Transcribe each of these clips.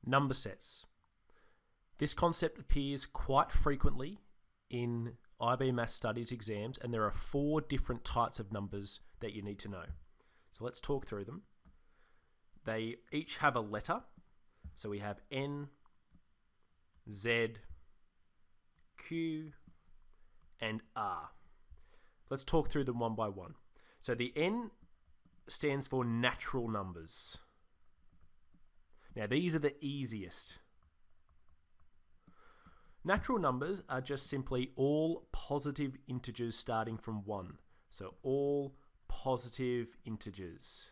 Number sets. This concept appears quite frequently in IB Maths Studies exams, and there are 4 different types of numbers that you need to know. So let's talk through them. They each have a letter. So we have N, Z, Q, and R. Let's talk through them one by one. So the N stands for natural numbers. Now these are the easiest. Natural numbers are just simply all positive integers starting from 1. So all positive integers.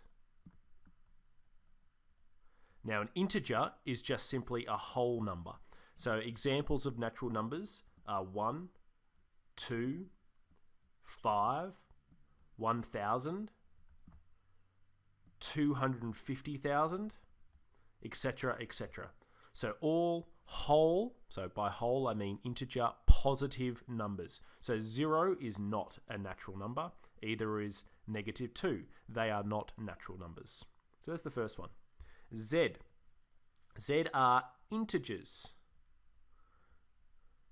Now an integer is just simply a whole number. So examples of natural numbers are 1, 2, 5, 1,000, 250,000, etc., etc. So all whole, so by whole I mean integer positive numbers. So 0 is not a natural number, either is -2. They are not natural numbers. So that's the first one. Z. Z are integers.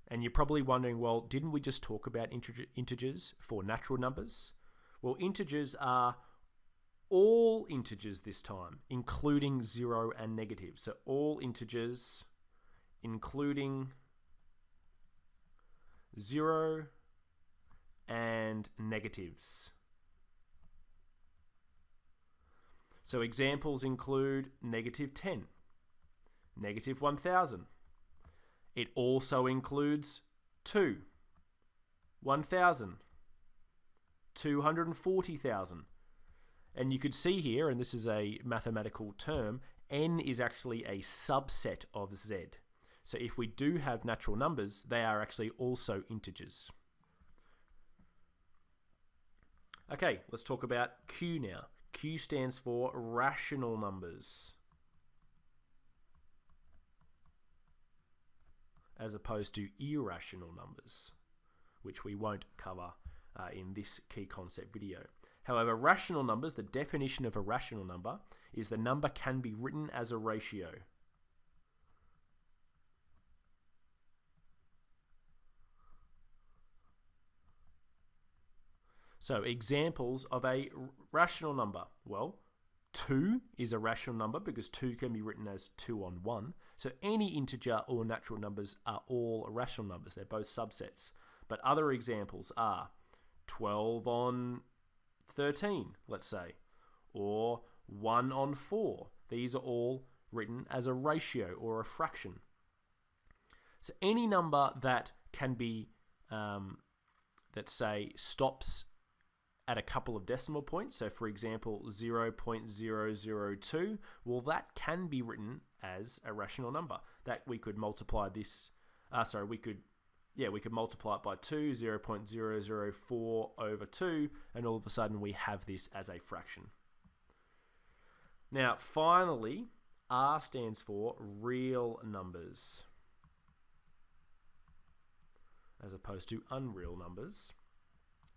And you're probably wondering, well, didn't we just talk about integers for natural numbers? Well, integers are all integers this time, including 0 and negative. So all integers, including 0 and negatives. So examples include -10, -1,000. It also includes 2, 1,000, 240,000. And you could see here, and this is a mathematical term, n is actually a subset of z. So if we do have natural numbers, they are actually also integers. Okay, let's talk about Q now. Q stands for rational numbers, as opposed to irrational numbers, which we won't cover in this key concept video. However, rational numbers, the definition of a rational number is the number can be written as a ratio. So examples of a rational number. Well, 2 is a rational number because 2 can be written as 2 on 1. So any integer or natural numbers are all rational numbers. They're both subsets. But other examples are 12 on 13, let's say, or 1 on 4. These are all written as a ratio or a fraction. So any number that can be, that say stops at a couple of decimal points, so for example 0.002, well, that can be written as a rational number. That we could multiply this, we could multiply it by 2, 0.004 over 2, and all of a sudden we have this as a fraction. Now finally, R stands for real numbers, as opposed to unreal numbers.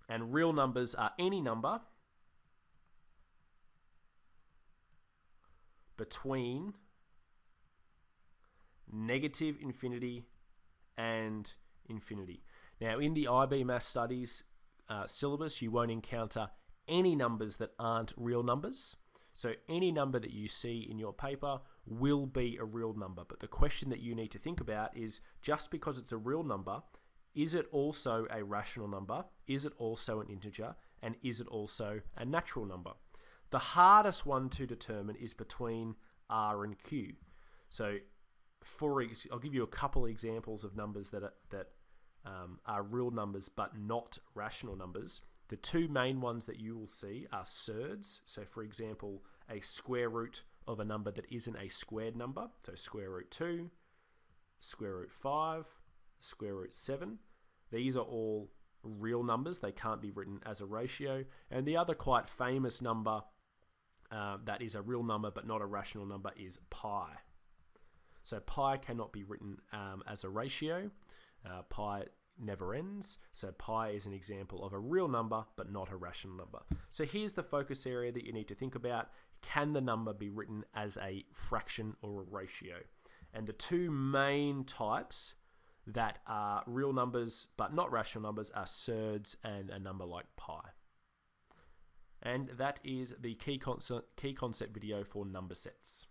And real numbers are any number between -infinity and infinity. Now, in the IB Maths Studies syllabus, you won't encounter any numbers that aren't real numbers. So any number that you see in your paper will be a real number. But the question that you need to think about is, just because it's a real number, is it also a rational number? Is it also an integer? And is it also a natural number? The hardest one to determine is between R and Q. So I'll give you a couple examples of numbers that are real numbers but not rational numbers. The two main ones that you will see are surds. So for example, a square root of a number that isn't a squared number. So square root 2, square root 5, square root 7. These are all real numbers. They can't be written as a ratio. And the other quite famous number that is a real number but not a rational number is pi. So pi cannot be written as a ratio. Pi never ends. So pi is an example of a real number but not a rational number. So here's the focus area that you need to think about. Can the number be written as a fraction or a ratio? And the two main types that are real numbers but not rational numbers are surds and a number like pi. And that is the key concept video for number sets.